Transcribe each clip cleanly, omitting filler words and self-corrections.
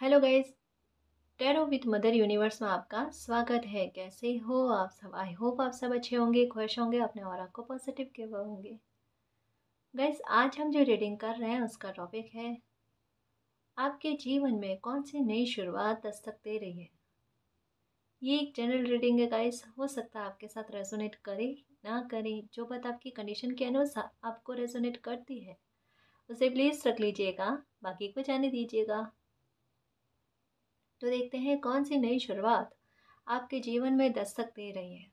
Hello guys. Tarot with mother universe में आपका स्वागत है। कैसे हो आप सब? आई होप आप सब अच्छे होंगे, खुश होंगे, अपने ऑरा को पॉजिटिव के हुए होंगे। गाइस, आज हम जो रीडिंग कर रहे हैं उसका टॉपिक है आपके जीवन में कौन सी नई शुरुआत दस्तक दे रही है। ये एक जनरल रीडिंग है गाइस, हो सकता है आपके साथ रेजोनेट करे ना करे। जो बात आपकी कंडीशन के अनुसार आपको रेजोनेट करती है उसे प्लीज़ रख लीजिएगा, बाकी को जाने दीजिएगा। तो देखते हैं कौन सी नई शुरुआत आपके जीवन में दस्तक दे रही है।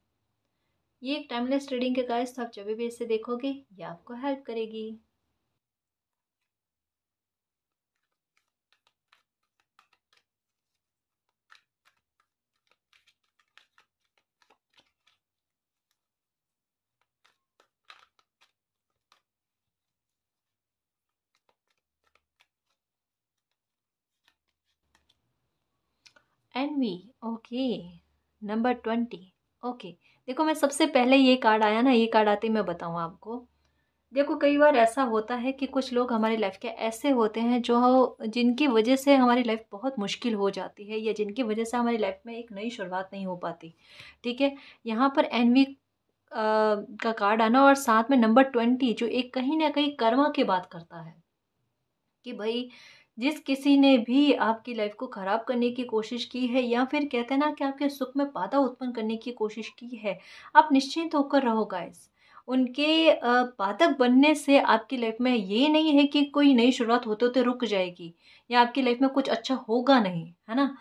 ये एक टाइमलेस रीडिंग के गाइस, तो आप जब भी इसे देखोगे ये आपको हेल्प करेगी। Anyway, okay. Number 20, okay. देखो, मैं सबसे पहले ये कार्ड आया ना, ये कार्ड आते ही मैं बताऊँ आपको। देखो, कई बार ऐसा होता है कि कुछ लोग हमारी लाइफ के ऐसे होते हैं जो जिनकी वजह से हमारी लाइफ बहुत मुश्किल हो जाती है, या जिनकी वजह से हमारी लाइफ में एक नई शुरुआत नहीं हो पाती। ठीक है, यहाँ पर एनवी का कार्ड आना और साथ में नंबर 20 जो एक कहीं ना कहीं कर्मा की बात करता है कि भाई जिस किसी ने भी आपकी लाइफ को ख़राब करने की कोशिश की है, या फिर कहते हैं ना कि आपके सुख में बाधा उत्पन्न करने की कोशिश की है, आप निश्चिंत होकर रहो गाइस। उनके बाधक बनने से आपकी लाइफ में ये नहीं है कि कोई नई शुरुआत होते होते रुक जाएगी, या आपकी लाइफ में कुछ अच्छा होगा नहीं, है ना।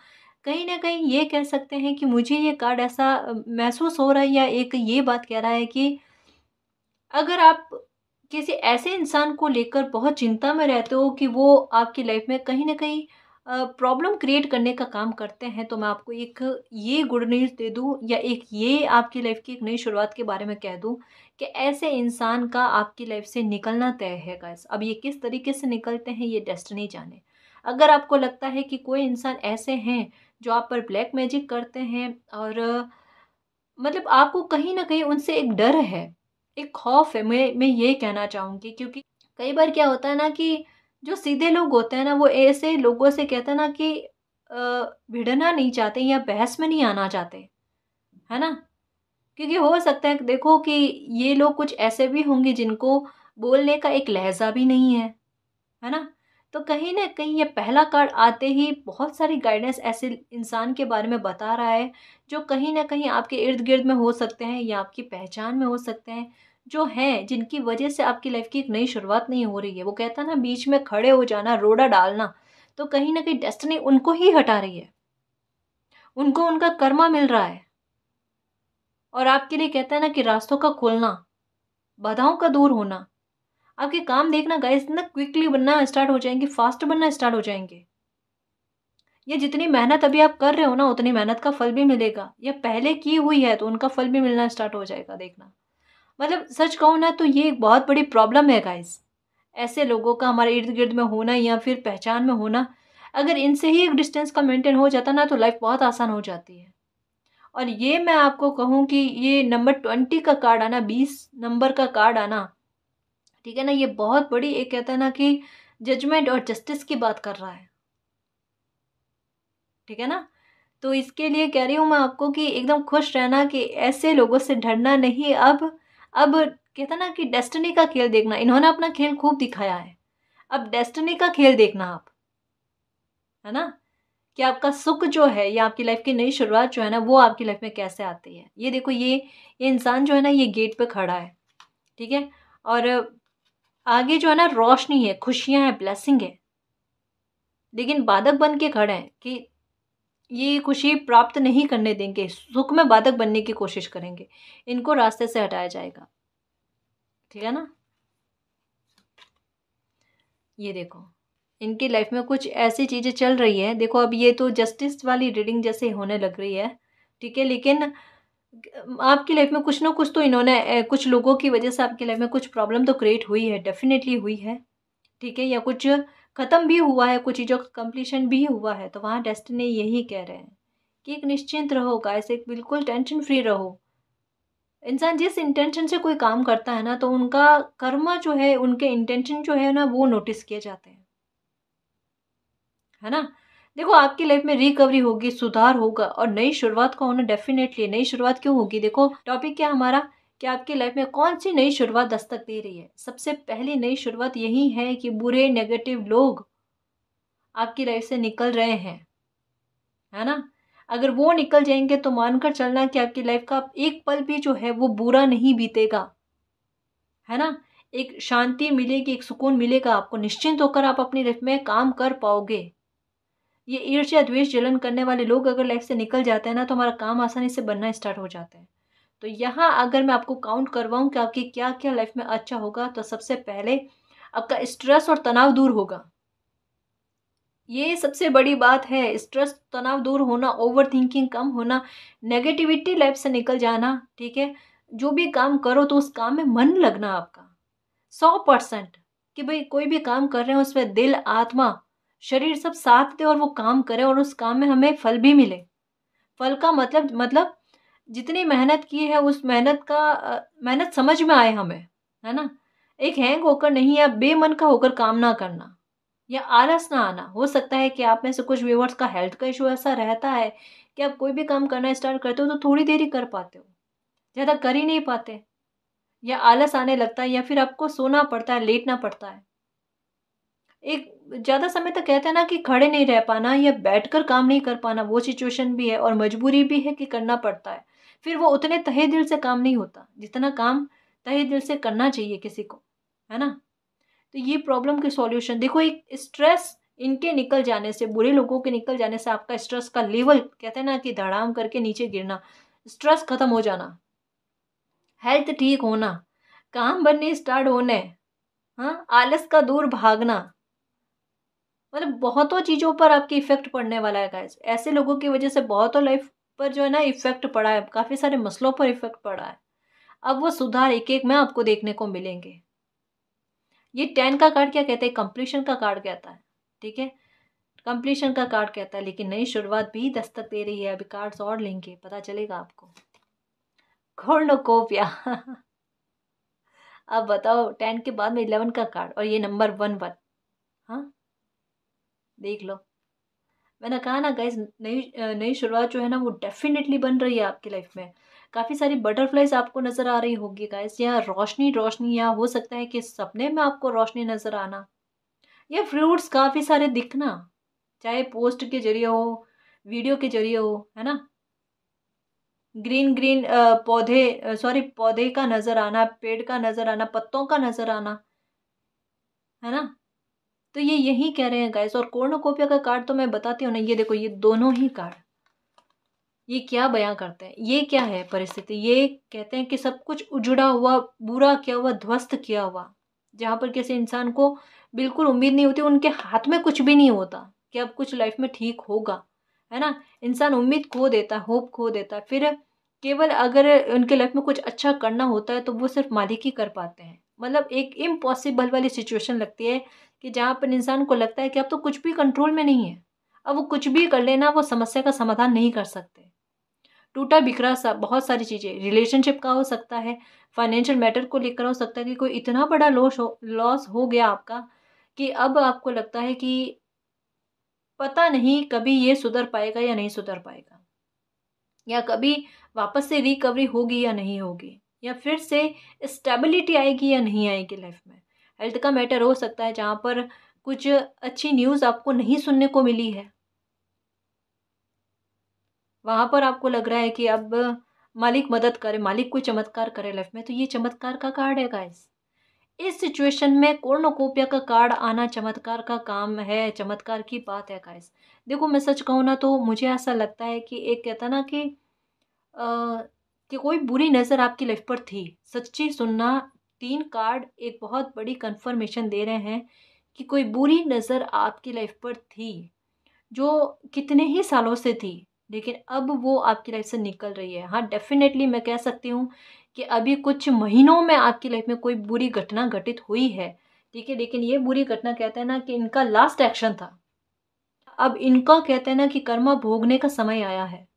कहीं ना कहीं ये कह सकते हैं कि मुझे ये कार्ड ऐसा महसूस हो रहा है, या एक ये बात कह रहा है कि अगर आप किसी ऐसे इंसान को लेकर बहुत चिंता में रहते हो कि वो आपकी लाइफ में कहीं न कहीं प्रॉब्लम क्रिएट करने का काम करते हैं, तो मैं आपको एक ये गुड न्यूज़ दे दूँ, या एक ये आपकी लाइफ की एक नई शुरुआत के बारे में कह दूँ कि ऐसे इंसान का आपकी लाइफ से निकलना तय है गाइस। अब ये किस तरीके से निकलते हैं ये डेस्टिनी जाने। अगर आपको लगता है कि कोई इंसान ऐसे हैं जो आप पर ब्लैक मैजिक करते हैं, और मतलब आपको कहीं न कहीं उनसे एक डर है, एक खौफ़ है, मैं ये कहना चाहूँगी। क्योंकि कई बार क्या होता है ना कि जो सीधे लोग होते हैं ना, वो ऐसे लोगों से कहते हैं ना कि अ, भिड़ना नहीं चाहते या बहस में नहीं आना चाहते, है ना? क्योंकि हो सकता है देखो कि ये लोग कुछ ऐसे भी होंगे जिनको बोलने का एक लहज़ा भी नहीं है ना? तो कहीं न कहीं ये पहला कार्ड आते ही बहुत सारी गाइडेंस ऐसे इंसान के बारे में बता रहा है, जो कहीं न कहीं आपके इर्द-गिर्द में हो सकते हैं, या आपकी पहचान में हो सकते हैं, जो हैं जिनकी वजह से आपकी लाइफ़ की एक नई शुरुआत नहीं हो रही है। वो कहता है ना, बीच में खड़े हो जाना, रोड़ा डालना, तो कहीं न कहीं डेस्टिनी उनको ही हटा रही है। उनको उनका कर्मा मिल रहा है, और आपके लिए कहता है ना कि रास्तों का खुलना, बाधाओं का दूर होना। आपके काम देखना गाइस ना क्विकली बनना स्टार्ट हो जाएँगे, फ़ास्ट बनना स्टार्ट हो जाएँगे। ये जितनी मेहनत अभी आप कर रहे हो ना, उतनी मेहनत का फल भी मिलेगा, या पहले की हुई है तो उनका फल भी मिलना स्टार्ट हो जाएगा, देखना। मतलब सच कहूँ ना तो ये एक बहुत बड़ी प्रॉब्लम है गाइस, ऐसे लोगों का हमारे इर्द गिर्द में होना या फिर पहचान में होना। अगर इनसे ही एक डिस्टेंस का मेंटेन हो जाता ना, तो लाइफ बहुत आसान हो जाती है। और ये मैं आपको कहूँ कि ये नंबर 20 का कार्ड आना, 20 नंबर का कार्ड आना, ठीक है ना, ये बहुत बड़ी एक कहता है ना कि जजमेंट और जस्टिस की बात कर रहा है। ठीक है ना? तो इसके लिए कह रही हूँ मैं आपको कि एकदम खुश रहना, कि ऐसे लोगों से डरना नहीं। अब कहते हैं ना कि डेस्टिनी का खेल देखना, इन्होंने अपना खेल खूब दिखाया है। अब डेस्टिनी का खेल देखना आप, है ना? कि आपका सुख जो है, या आपकी लाइफ की नई शुरुआत जो है ना, वो आपकी लाइफ में कैसे आती है। ये देखो, ये इंसान जो है ना, ये गेट पे खड़ा है, ठीक है? और आगे जो है ना रोशनी है, खुशियाँ हैं, ब्लेसिंग है। लेकिन बाधक बन के खड़े हैं कि ये खुशी प्राप्त नहीं करने देंगे, सुख में बाधक बनने की कोशिश करेंगे। इनको रास्ते से हटाया जाएगा, ठीक है ना? ये देखो, इनकी लाइफ में कुछ ऐसी चीज़ें चल रही है। देखो, अब ये तो जस्टिस वाली रीडिंग जैसे होने लग रही है, ठीक है? लेकिन आपकी लाइफ में कुछ ना कुछ तो इन्होंने कुछ लोगों की वजह से आपकी लाइफ में कुछ प्रॉब्लम तो क्रिएट हुई है, डेफ़िनेटली हुई है, ठीक है? या कुछ ख़त्म भी हुआ है, कुछ चीज़ों का कंप्लीशन भी हुआ है। तो वहाँ डेस्टिनी यही कह रहे हैं कि एक निश्चिंत रहो गाइस, एक बिल्कुल टेंशन फ्री रहो। इंसान जिस इंटेंशन से कोई काम करता है ना, तो उनका कर्म जो है, उनके इंटेंशन जो है ना, वो नोटिस किए जाते हैं, है ना? देखो आपकी लाइफ में रिकवरी होगी, सुधार होगा और नई शुरुआत का होना डेफिनेटली। नई शुरुआत क्यों होगी? देखो टॉपिक क्या हमारा कि आपकी लाइफ में कौन सी नई शुरुआत दस्तक दे रही है। सबसे पहली नई शुरुआत यही है कि बुरे नेगेटिव लोग आपकी लाइफ से निकल रहे हैं, है ना। अगर वो निकल जाएंगे तो मानकर चलना कि आपकी लाइफ का एक पल भी जो है वो बुरा नहीं बीतेगा, है ना। एक शांति मिलेगी, एक सुकून मिलेगा आपको, निश्चिंत होकर आप अपनी लाइफ में काम कर पाओगे। ये ईर्ष्या द्वेष जलन करने वाले लोग अगर लाइफ से निकल जाते हैं ना तो हमारा काम आसानी से बनना स्टार्ट हो जाता है। तो यहाँ अगर मैं आपको काउंट करवाऊँ कि आपकी क्या क्या लाइफ में अच्छा होगा, तो सबसे पहले आपका स्ट्रेस और तनाव दूर होगा। ये सबसे बड़ी बात है, स्ट्रेस तनाव दूर होना, ओवर थिंकिंग कम होना, नेगेटिविटी लाइफ से निकल जाना, ठीक है। जो भी काम करो तो उस काम में मन लगना आपका 100%, कि भाई कोई भी काम कर रहे हैं उसमें दिल आत्मा शरीर सब साथ दे और वो काम करें और उस काम में हमें फल भी मिले। फल का मतलब जितनी मेहनत की है उस मेहनत का मेहनत समझ में आए हमें, है ना। एक हैंग होकर नहीं, या बेमन का होकर काम ना करना, या आलस ना आना। हो सकता है कि आप में से कुछ व्यूअर्स का हेल्थ का इशू ऐसा रहता है कि आप कोई भी काम करना स्टार्ट करते हो तो थोड़ी देर ही कर पाते हो, ज़्यादा कर ही नहीं पाते, या आलस आने लगता है, या फिर आपको सोना पड़ता है, लेटना पड़ता है। एक ज़्यादा समय तक कहते हैं ना कि खड़े नहीं रह पाना या बैठकर काम नहीं कर पाना, वो सिचुएशन भी है और मजबूरी भी है कि करना पड़ता है। फिर वो उतने तहे दिल से काम नहीं होता जितना काम तहे दिल से करना चाहिए किसी को, है ना। तो ये प्रॉब्लम के सॉल्यूशन देखो, एक स्ट्रेस इनके निकल जाने से, बुरे लोगों के निकल जाने से आपका स्ट्रेस का लेवल कहते हैं ना कि धड़ाम करके नीचे गिरना, स्ट्रेस खत्म हो जाना, हेल्थ ठीक होना, काम बनने स्टार्ट होने, हाँ, आलस का दूर भागना, मतलब बहुतों चीज़ों पर आपके इफेक्ट पड़ने वाला है गाइस। ऐसे लोगों की वजह से बहुतों लाइफ पर जो है ना इफेक्ट पड़ा है, काफ़ी सारे मसलों पर इफेक्ट पड़ा है। अब वो सुधार एक एक में आपको देखने को मिलेंगे। ये 10 का कार्ड क्या कहते हैं? कंप्लीशन का कार्ड कहता है, ठीक है। कंप्लीशन का कार्ड कहता है, लेकिन नई शुरुआत भी दस्तक दे रही है। अभी कार्ड्स और लेंगे, पता चलेगा आपको। कॉर्नोकोपिया अब बताओ, 10 के बाद में 11 का कार्ड और ये नंबर 11। हाँ, देख लो। मैंने कहा ना गाइस, नई नई शुरुआत जो है ना वो डेफिनेटली बन रही है आपकी लाइफ में। काफ़ी सारी बटरफ्लाइज आपको नज़र आ रही होगी गाइस, या रोशनी रोशनी, या हो सकता है कि सपने में आपको रोशनी नज़र आना, या फ्रूट्स काफ़ी सारे दिखना, चाहे पोस्ट के जरिए हो, वीडियो के जरिए हो, है ना। ग्रीन ग्रीन पौधे, सॉरी पौधे का नज़र आना, पेड़ का नज़र आना, पत्तों का नज़र आना, है ना। तो ये यही कह रहे हैं गाइस। और कॉर्नुकोपिया का कार्ड तो मैं बताती हूँ ना, ये देखो, ये दोनों ही कार्ड ये क्या बयां करते हैं, ये क्या है परिस्थिति। ये कहते हैं कि सब कुछ उजड़ा हुआ, बुरा किया हुआ, ध्वस्त किया हुआ, जहाँ पर किसी इंसान को बिल्कुल उम्मीद नहीं होती, उनके हाथ में कुछ भी नहीं होता कि अब कुछ लाइफ में ठीक होगा, है ना। इंसान उम्मीद खो देता है, होप खो देता है। फिर केवल अगर उनके लाइफ में कुछ अच्छा करना होता है तो वो सिर्फ मालिक ही कर पाते हैं। मतलब एक इम्पॉसिबल वाली सिचुएशन लगती है कि जहाँ पर इंसान को लगता है कि अब तो कुछ भी कंट्रोल में नहीं है, अब वो कुछ भी कर लेना, वो समस्या का समाधान नहीं कर सकते। टूटा बिखरा सा बहुत सारी चीज़ें, रिलेशनशिप का हो सकता है, फाइनेंशियल मैटर को लेकर हो सकता है कि कोई इतना बड़ा लॉस हो गया आपका कि अब आपको लगता है कि पता नहीं कभी ये सुधर पाएगा या नहीं सुधर पाएगा, या कभी वापस से रिकवरी होगी या नहीं होगी, या फिर से स्टेबिलिटी आएगी या नहीं आएगी लाइफ में। हेल्थ का मैटर हो सकता है जहाँ पर कुछ अच्छी न्यूज़ आपको नहीं सुनने को मिली है, वहाँ पर आपको लग रहा है कि अब मालिक मदद करे, मालिक कोई चमत्कार करे लाइफ में। तो ये चमत्कार का कार्ड है गाइस। इस सिचुएशन में कॉर्नुकोपिया का कार्ड आना चमत्कार का काम है, चमत्कार की बात है गाइस। देखो मैं सच कहूँ ना तो मुझे ऐसा लगता है कि एक कहता ना कि कोई बुरी नज़र आपकी लाइफ पर थी। सच्ची सुनना, 3 कार्ड एक बहुत बड़ी कन्फर्मेशन दे रहे हैं कि कोई बुरी नज़र आपकी लाइफ पर थी, जो कितने ही सालों से थी, लेकिन अब वो आपकी लाइफ से निकल रही है। हाँ, डेफ़िनेटली मैं कह सकती हूँ कि अभी कुछ महीनों में आपकी लाइफ में कोई बुरी घटना घटित हुई है, ठीक है? लेकिन ये बुरी घटना कहते हैं ना कि इनका लास्ट एक्शन था। अब इनका कहते हैं ना कि कर्मा भोगने का समय आया है।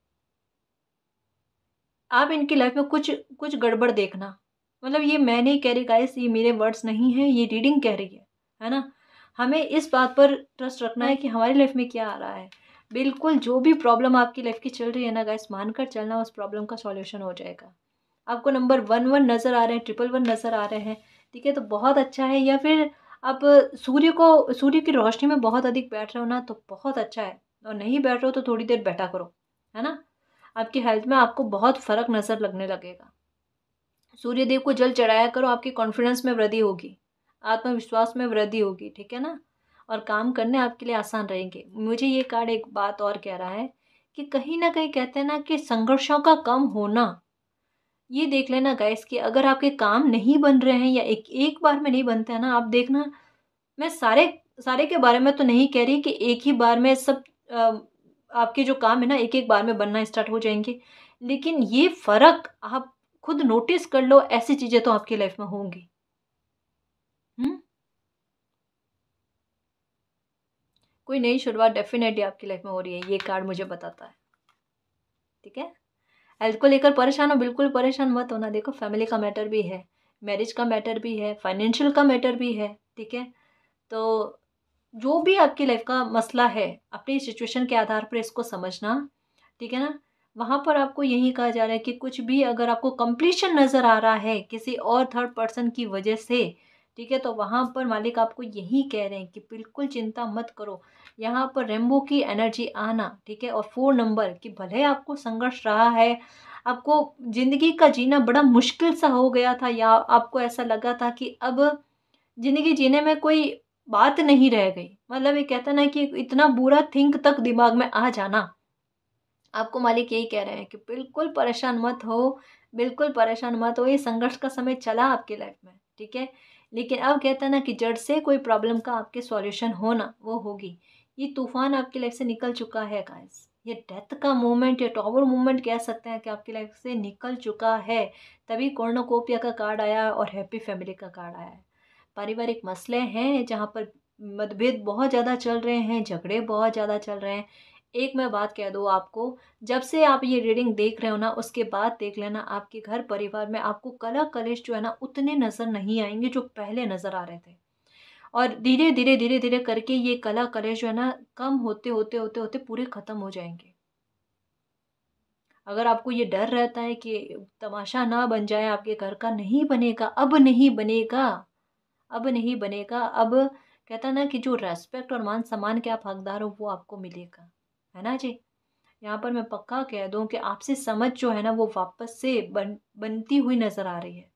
आप इनकी लाइफ में कुछ कुछ गड़बड़ देखना। मतलब ये मैं नहीं कह रही गाइस, ये मेरे वर्ड्स नहीं हैं, ये रीडिंग कह रही है ना? हमें इस बात पर ट्रस्ट रखना है कि हमारी लाइफ में क्या आ रहा है। बिल्कुल जो भी प्रॉब्लम आपकी लाइफ की चल रही है ना गाइस, मानकर चलना उस प्रॉब्लम का सॉल्यूशन हो जाएगा। आपको नंबर 11 नज़र आ रहे हैं, 111 नज़र आ रहे हैं, ठीक है, तो बहुत अच्छा है। या फिर आप सूर्य की रोशनी में बहुत अधिक बैठ रहे हो ना, तो बहुत अच्छा है। और नहीं बैठ रहे हो तो थोड़ी देर बैठा करो, है ना। आपकी हेल्थ में आपको बहुत फ़र्क नज़र लगने लगेगा। सूर्य देव को जल चढ़ाया करो, आपके कॉन्फिडेंस में वृद्धि होगी, आत्मविश्वास में वृद्धि होगी, ठीक है ना। और काम करने आपके लिए आसान रहेंगे। मुझे ये कार्ड एक बात और कह रहा है कि कहीं ना कहीं कहते हैं ना कि संघर्षों का कम होना। ये देख लेना गाइस कि अगर आपके काम नहीं बन रहे हैं या एक एक बार में नहीं बनते हैं ना, आप देखना, मैं सारे सारे के बारे में तो नहीं कह रही कि एक ही बार में सब अ, आपके जो काम है ना एक एक बार में बनना स्टार्ट हो जाएंगे, लेकिन ये फर्क आप खुद नोटिस कर लो, ऐसी चीजें तो आपकी लाइफ में होंगी। हम्म। कोई नई शुरुआत डेफिनेटली आपकी लाइफ में हो रही है, ये कार्ड मुझे बताता है, ठीक है। हेल्थ को लेकर परेशान हो, बिल्कुल परेशान मत होना। देखो फैमिली का मैटर भी है, मैरिज का मैटर भी है, फाइनेंशियल का मैटर भी है, ठीक है। तो जो भी आपकी लाइफ का मसला है, अपनी सिचुएशन के आधार पर इसको समझना, ठीक है ना। वहाँ पर आपको यही कहा जा रहा है कि कुछ भी अगर आपको कंप्लीशन नज़र आ रहा है किसी और थर्ड पर्सन की वजह से, ठीक है, तो वहाँ पर मालिक आपको यही कह रहे हैं कि बिल्कुल चिंता मत करो। यहाँ पर रेम्बो की एनर्जी आना, ठीक है, और 4 नंबर कि भले आपको संघर्ष रहा है, आपको ज़िंदगी का जीना बड़ा मुश्किल सा हो गया था, या आपको ऐसा लगा था कि अब ज़िंदगी जीने में कोई बात नहीं रह गई, मतलब ये कहता है ना कि इतना बुरा थिंक तक दिमाग में आ जाना। आपको मालिक यही कह रहे हैं कि बिल्कुल परेशान मत हो, बिल्कुल परेशान मत हो। ये संघर्ष का समय चला आपकी लाइफ में, ठीक है, लेकिन अब कहता है ना कि जड़ से कोई प्रॉब्लम का आपके सॉल्यूशन होना वो होगी। ये तूफान आपकी लाइफ से निकल चुका है गाइस। ये डेथ का मोमेंट या टॉवर मोमेंट कह सकते हैं कि आपकी लाइफ से निकल चुका है। तभी कॉर्नोकोपिया का कार्ड आया और हैप्पी फैमिली का कार्ड आया है। पारिवारिक मसले हैं जहाँ पर मतभेद बहुत ज़्यादा चल रहे हैं, झगड़े बहुत ज़्यादा चल रहे हैं। एक मैं बात कह दूँ आपको, जब से आप ये रीडिंग देख रहे हो ना, उसके बाद देख लेना आपके घर परिवार में आपको कलह कलेश जो है ना उतने नज़र नहीं आएंगे जो पहले नज़र आ रहे थे। और धीरे धीरे करके ये कलह कलेश जो है ना कम होते होते होते होते पूरे खत्म हो जाएंगे। अगर आपको ये डर रहता है कि तमाशा ना बन जाए आपके घर का, नहीं बनेगा, अब नहीं बनेगा, अब नहीं बनेगा। अब कहता ना कि जो रेस्पेक्ट और मान सम्मान के आप हकदार हो वो आपको मिलेगा, है ना जी। यहाँ पर मैं पक्का कह दूं कि आपसे समझ जो है ना वो वापस से बनती हुई नजर आ रही है।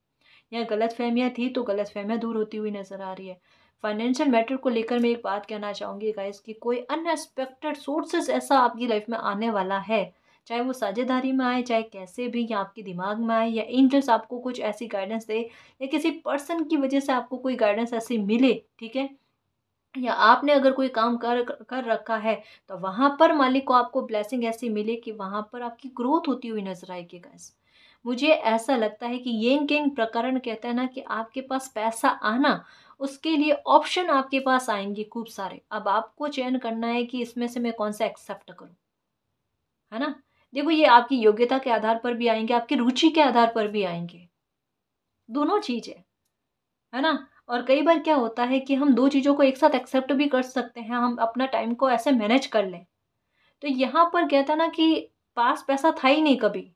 या गलत फहमियाँ थी तो गलत फहमियाँ दूर होती हुई नजर आ रही है। फाइनेंशियल मैटर को लेकर मैं एक बात कहना चाहूँगी गाइस कि कोई अनएक्सपेक्टेड सोर्सेस ऐसा आपकी लाइफ में आने वाला है, चाहे वो साझेदारी में आए, चाहे कैसे भी, या आपके दिमाग में आए, या एंजल्स आपको कुछ ऐसी गाइडेंस दे, या किसी पर्सन की वजह से आपको कोई गाइडेंस ऐसी मिले, ठीक है, या आपने अगर कोई काम कर कर रखा है तो वहां पर मालिक को आपको ब्लेसिंग ऐसी मिले कि वहां पर आपकी ग्रोथ होती हुई नजर आएगी गाइस। मुझे ऐसा लगता है कि येन केन प्रकरण कहता है ना कि आपके पास पैसा आना, उसके लिए ऑप्शन आपके पास आएंगे खूब सारे। अब आपको चयन करना है कि इसमें से मैं कौन सा एक्सेप्ट करूं, है ना। देखो ये आपकी योग्यता के आधार पर भी आएंगे, आपकी रुचि के आधार पर भी आएंगे, दोनों चीज है ना। और कई बार क्या होता है कि हम दो चीज़ों को एक साथ एक्सेप्ट भी कर सकते हैं, हम अपना टाइम को ऐसे मैनेज कर लें। तो यहाँ पर कहता ना कि पास पैसा था ही नहीं कभी,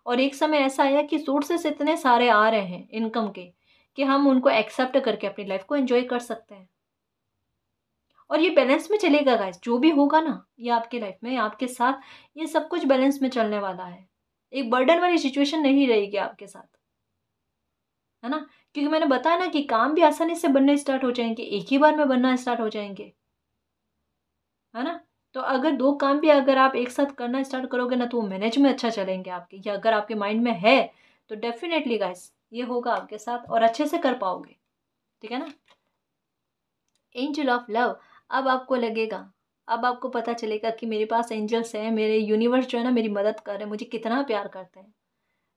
और एक समय ऐसा आया कि सोर्सेस इतने सारे आ रहे हैं इनकम के कि हम उनको एक्सेप्ट करके अपनी लाइफ को एंजॉय कर सकते हैं। और ये बैलेंस में चलेगा गाइस, जो भी होगा ना ये आपके लाइफ में आपके साथ, ये सब कुछ बैलेंस में चलने वाला है। एक बर्डन वाली सिचुएशन नहीं रहेगी आपके साथ, है ना। क्योंकि मैंने बताया ना कि काम भी आसानी से बनने स्टार्ट हो जाएंगे, एक ही बार में बनना स्टार्ट हो जाएंगे, है ना। तो अगर दो काम भी अगर आप एक साथ करना स्टार्ट करोगे ना तो वो मैनेज में अच्छा चलेंगे आपके, या अगर आपके माइंड में है तो डेफिनेटली गाइस ये होगा आपके साथ और अच्छे से कर पाओगे, ठीक है ना। एंजल ऑफ लव, अब आपको लगेगा, अब आपको पता चलेगा कि मेरे पास एंजल्स हैं, मेरे यूनिवर्स जो है ना मेरी मदद कर रहे हैं, मुझे कितना प्यार करते हैं।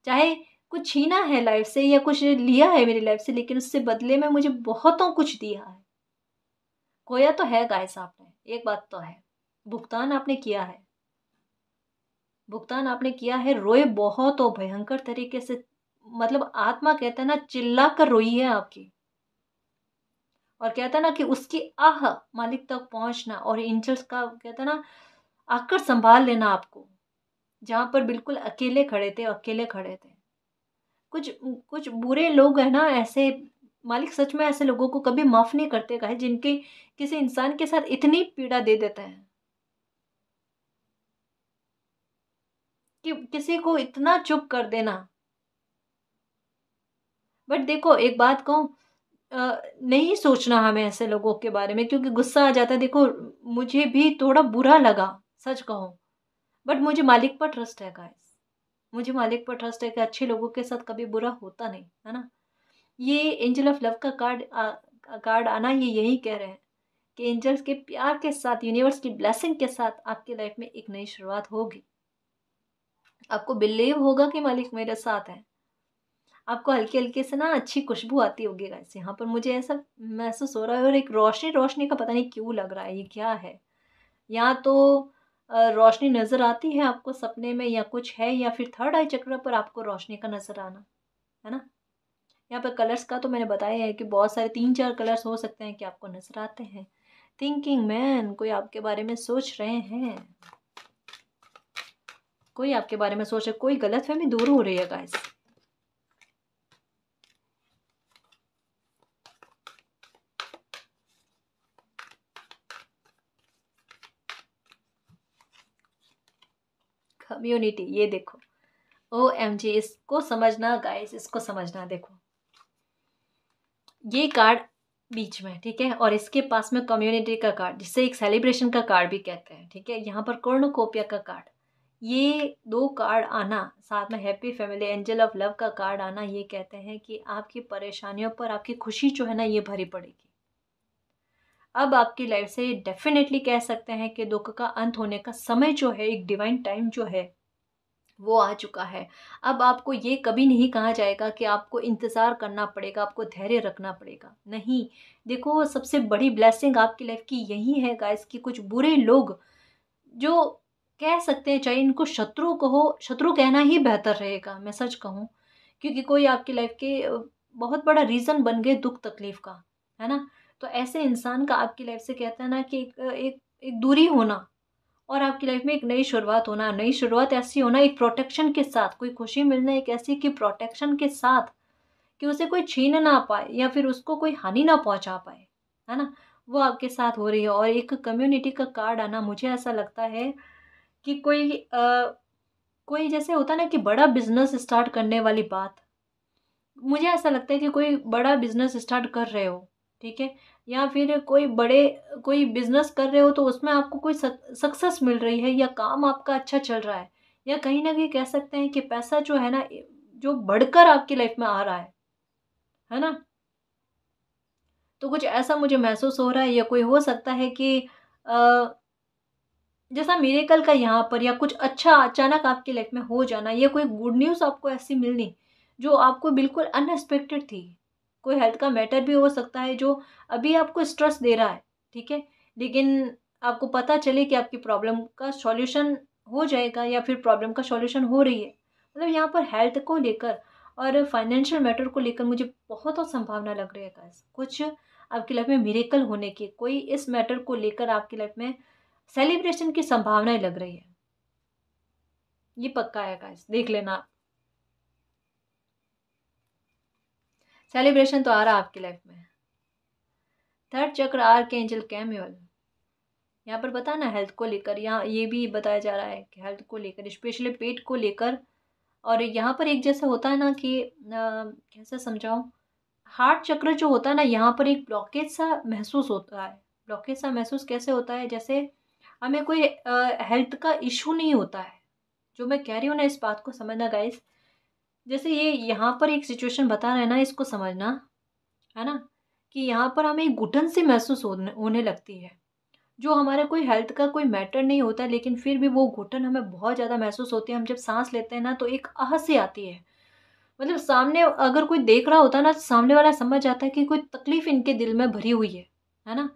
चाहे कुछ छीना है लाइफ से या कुछ लिया है मेरी लाइफ से, लेकिन उससे बदले में मुझे बहुतों कुछ दिया है। खोया तो है गाइस आपने, एक बात तो है, भुगतान आपने किया है, भुगतान आपने किया है, रोए बहुत हो भयंकर तरीके से, मतलब आत्मा कहता है ना चिल्ला कर रोई है आपकी। और कहता ना कि उसकी आह मालिक तक पहुंचना, और एंजल्स का कहता ना आकर संभाल लेना आपको, जहां पर बिल्कुल अकेले खड़े थे, अकेले खड़े थे। कुछ कुछ बुरे लोग है ना ऐसे, मालिक सच में ऐसे लोगों को कभी माफ नहीं करते गाइस, जिनके किसी इंसान के साथ इतनी पीड़ा दे देते हैं कि किसी को इतना चुप कर देना। बट देखो एक बात कहूँ, नहीं सोचना हमें ऐसे लोगों के बारे में, क्योंकि गुस्सा आ जाता है। देखो मुझे भी थोड़ा बुरा लगा, सच कहूँ, बट मुझे मालिक पर ट्रस्ट है गाइस। मुझे मालिक पर ट्रस्ट है कि अच्छे लोगों के साथ कभी बुरा होता नहीं है ना। ये एंजल ऑफ लव का कार्ड आना ये यही कह रहे हैं कि एंजल्स के प्यार के साथ, यूनिवर्स की ब्लेसिंग के साथ आपकी लाइफ में एक नई शुरुआत होगी। आपको बिलीव होगा कि मालिक मेरे साथ है। आपको हल्के हल्के से ना अच्छी खुशबू आती होगी गाइस, यहाँ पर मुझे ऐसा महसूस हो रहा है। और एक रोशनी रोशनी का पता नहीं क्यों लग रहा है, ये क्या है। यहाँ तो रोशनी नजर आती है आपको सपने में, या कुछ है, या फिर थर्ड आई चक्र पर आपको रोशनी का नजर आना, है ना। यहाँ पर कलर्स का तो मैंने बताया है कि बहुत सारे 3-4 कलर्स हो सकते हैं कि आपको नजर आते हैं। थिंकिंग मैन, कोई आपके बारे में सोच रहे हैं, कोई आपके बारे में सोच रहे, कोई गलतफहमी दूर हो रही है गाइस। कम्युनिटी, ये देखो, OMG, इसको समझना गाइस, इसको समझना। देखो ये कार्ड बीच में, ठीक है, और इसके पास में कम्युनिटी का कार्ड, जिसे एक सेलिब्रेशन का कार्ड भी कहते हैं, ठीक है। यहाँ पर कॉर्नुकोपिया का कार्ड, ये दो कार्ड आना साथ में happy family, angel of love का कार्ड आना, ये कहते हैं कि आपकी परेशानियों पर आपकी खुशी जो है ना ये भरी पड़ेगी। अब आपकी लाइफ से डेफिनेटली कह सकते हैं कि दुख का अंत होने का समय जो है, एक डिवाइन टाइम जो है वो आ चुका है। अब आपको ये कभी नहीं कहा जाएगा कि आपको इंतज़ार करना पड़ेगा, आपको धैर्य रखना पड़ेगा, नहीं। देखो सबसे बड़ी ब्लेसिंग आपकी लाइफ की यही है गाइस कि कुछ बुरे लोग, जो कह सकते हैं, चाहे इनको शत्रु कहो, शत्रु कहना ही बेहतर रहेगा, मैं सच कहूँ, क्योंकि कोई आपकी लाइफ के बहुत बड़ा रीज़न बन गए दुख तकलीफ का, है ना। तो ऐसे इंसान का आपकी लाइफ से कहता है ना कि एक दूरी होना, और आपकी लाइफ में एक नई शुरुआत होना। नई शुरुआत ऐसी होना एक प्रोटेक्शन के साथ, कोई खुशी मिलना एक ऐसी कि प्रोटेक्शन के साथ, कि उसे कोई छीन ना पाए या फिर उसको कोई हानि ना पहुंचा पाए, है ना। वो आपके साथ हो रही है। और एक कम्युनिटी का कार्ड आना, मुझे ऐसा लगता है कि कोई जैसे होता है ना कि बड़ा बिजनेस स्टार्ट करने वाली बात, मुझे ऐसा लगता है कि कोई बड़ा बिजनेस स्टार्ट कर रहे हो, ठीक है, या फिर कोई बिजनेस कर रहे हो तो उसमें आपको कोई सक्सेस मिल रही है, या काम आपका अच्छा चल रहा है, या कहीं ना कहीं कह सकते हैं कि पैसा जो है ना जो बढ़कर आपकी लाइफ में आ रहा है ना। तो कुछ ऐसा मुझे महसूस हो रहा है, या कोई हो सकता है कि जैसा मिरेकल का यहाँ पर, या कुछ अच्छा अचानक आपकी लाइफ में हो जाना, या कोई गुड न्यूज़ आपको ऐसी मिलनी जो आपको बिल्कुल अनएक्सपेक्टेड थी। कोई हेल्थ का मैटर भी हो सकता है जो अभी आपको स्ट्रेस दे रहा है, ठीक है, लेकिन आपको पता चले कि आपकी प्रॉब्लम का सॉल्यूशन हो जाएगा, या फिर प्रॉब्लम का सॉल्यूशन हो रही है। मतलब यहाँ पर हेल्थ को लेकर और फाइनेंशियल मैटर को लेकर मुझे बहुत संभावना लग रही है गाइस। कुछ आपकी लाइफ में मिरेकल होने की, कोई इस मैटर को लेकर आपकी लाइफ में सेलिब्रेशन की संभावनाएं लग रही है। ये पक्का है गाइस, देख लेना। सेलिब्रेशन तो आ रहा है आपकी लाइफ में। थर्ड चक्र आर्कएंजल कैम्यूअल, यहाँ पर बताना हेल्थ को लेकर, यहाँ ये भी बताया जा रहा है कि हेल्थ को लेकर, स्पेशली पेट को लेकर। और यहाँ पर एक जैसा होता है ना कि कैसे समझाऊं, हार्ट चक्र जो होता है ना, यहाँ पर एक ब्लॉकेज सा महसूस होता है। ब्लॉकेज सा महसूस कैसे होता है, जैसे हमें कोई हेल्थ का इशू नहीं होता है। जो मैं कह रही हूँ ना, इस बात को समझना गाइस। जैसे ये यहाँ पर एक सिचुएशन बता रहे हैं ना, इसको समझना, है ना, कि यहाँ पर हमें एक घुटन सी महसूस होने लगती है, जो हमारे कोई हेल्थ का कोई मैटर नहीं होता, लेकिन फिर भी वो घुटन हमें बहुत ज़्यादा महसूस होती है। हम जब सांस लेते हैं ना तो एक आह सी आती है। मतलब सामने अगर कोई देख रहा होता है ना, तो सामने वाला समझ जाता है कि कोई तकलीफ इनके दिल में भरी हुई है ना।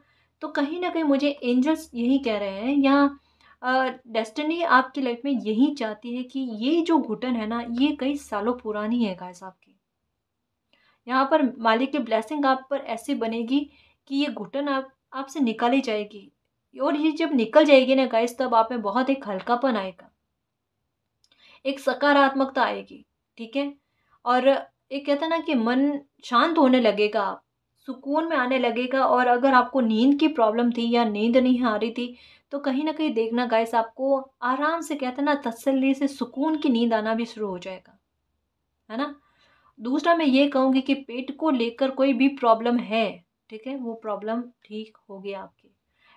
तो कहीं ना कहीं मुझे एंजल्स यही कह रहे हैं, यहाँ डेस्टिनी आपकी लाइफ में यही चाहती है कि ये जो घुटन है ना, ये कई सालों पुरानी है गाइस आपकी। यहाँ पर मालिक की ब्लेसिंग आप पर ऐसी बनेगी कि ये घुटन आप आपसे निकाली जाएगी, और ये जब निकल जाएगी ना गाइस, तब आप में बहुत एक हल्कापन आएगा, एक सकारात्मकता आएगी, ठीक है। और एक कहते हैं ना कि मन शांत होने लगेगा, आप सुकून में आने लगेगा। और अगर आपको नींद की प्रॉब्लम थी या नींद नहीं आ रही थी, तो कहीं ना कहीं देखना गाइस, आपको आराम से कहते हैं ना तसल्ली से सुकून की नींद आना भी शुरू हो जाएगा, है ना। दूसरा मैं ये कहूँगी कि पेट को लेकर कोई भी प्रॉब्लम है, ठीक है, वो प्रॉब्लम ठीक होगी आपकी।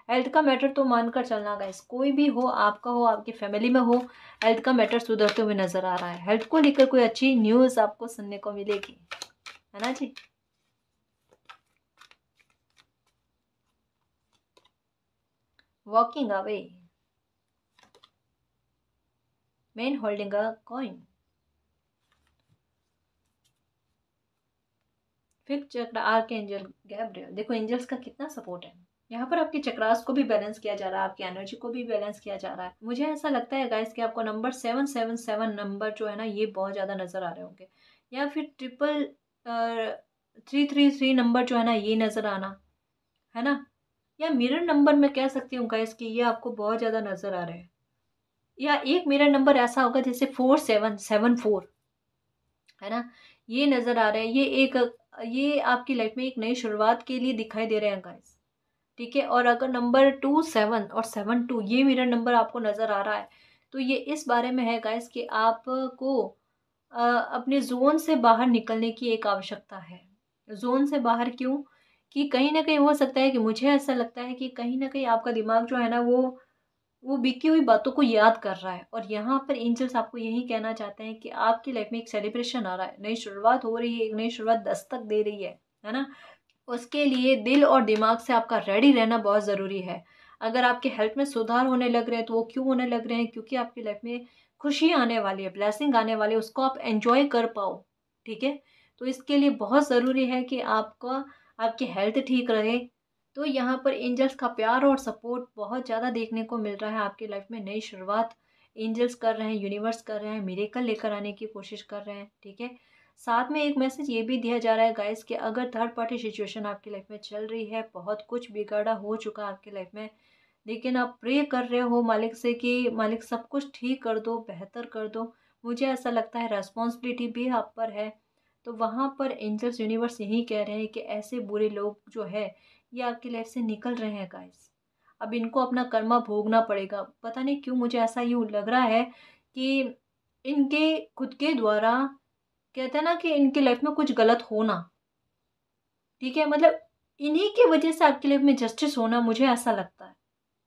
हेल्थ का मैटर तो मानकर चलना गाइस, कोई भी हो, आपका हो, आपकी फैमिली में हो, हेल्थ का मैटर सुधरते हुए नजर आ रहा है। हेल्थ को लेकर कोई अच्छी न्यूज़ आपको सुनने को मिलेगी, है ना जी। Walking away, man holding a coin. Fifth चक्र, आर्क एंजल गैब्रियल। देखो एंजल्स का कितना सपोर्ट है यहाँ पर। आपके चक्रास को भी बैलेंस किया जा रहा है, आपकी एनर्जी को भी बैलेंस किया जा रहा है। मुझे ऐसा लगता है गाइस कि आपको नंबर 777 नंबर जो है ना, ये बहुत ज़्यादा नज़र आ रहे होंगे, या फिर 333 नंबर जो है ना, ये नज़र आना, है ना। या मिरर नंबर मैं कह सकती हूँ गाइस कि ये आपको बहुत ज़्यादा नज़र आ रहे हैं। या एक मिरर नंबर ऐसा होगा जैसे 4774, है ना, ये नज़र आ रहा है। ये आपकी लाइफ में एक नई शुरुआत के लिए दिखाई दे रहे हैं गाइस, ठीक है। और अगर नंबर 27 और 72 ये मिरर नंबर आपको नज़र आ रहा है, तो ये इस बारे में है गाइस कि आपको अपने जोन से बाहर निकलने की एक आवश्यकता है। जोन से बाहर क्यों? कि कहीं ना कहीं हो सकता है कि, मुझे ऐसा लगता है कि कहीं ना कहीं आपका दिमाग जो है ना, वो बीती हुई बातों को याद कर रहा है। और यहाँ पर एंजल्स आपको यही कहना चाहते हैं कि आपकी लाइफ में एक सेलिब्रेशन आ रहा है, नई शुरुआत हो रही है, एक नई शुरुआत दस्तक दे रही है ना। उसके लिए दिल और दिमाग से आपका रेडी रहना बहुत ज़रूरी है। अगर आपके हेल्थ में सुधार होने लग रहे हैं, तो वो क्यों होने लग रहे हैं? क्योंकि आपकी लाइफ में खुशी आने वाली है, ब्लेसिंग आने वाली है, उसको आप एंजॉय कर पाओ, ठीक है। तो इसके लिए बहुत ज़रूरी है कि आपका आपकी हेल्थ ठीक रहे। तो यहाँ पर एंजल्स का प्यार और सपोर्ट बहुत ज़्यादा देखने को मिल रहा है। आपकी लाइफ में नई शुरुआत एंजल्स कर रहे हैं, यूनिवर्स कर रहे हैं, मिरेकल लेकर आने की कोशिश कर रहे हैं, ठीक है। साथ में एक मैसेज ये भी दिया जा रहा है गाइस कि अगर थर्ड पार्टी सिचुएशन आपकी लाइफ में चल रही है, बहुत कुछ बिगाड़ा हो चुका है आपकी लाइफ में, लेकिन आप प्रे कर रहे हो मालिक से कि मालिक सब कुछ ठीक कर दो, बेहतर कर दो, मुझे ऐसा लगता है रेस्पॉन्सिबिलिटी भी आप पर है। तो वहाँ पर एंजल्स यूनिवर्स यही कह रहे हैं कि ऐसे बुरे लोग जो है, ये आपकी लाइफ से निकल रहे हैं गाइस। अब इनको अपना कर्मा भोगना पड़ेगा। पता नहीं क्यों मुझे ऐसा यूँ लग रहा है कि इनके खुद के द्वारा, कहते हैं ना कि इनकी लाइफ में कुछ गलत होना, ठीक है, मतलब इन्हीं की वजह से आपकी लाइफ में जस्टिस होना, मुझे ऐसा लगता है।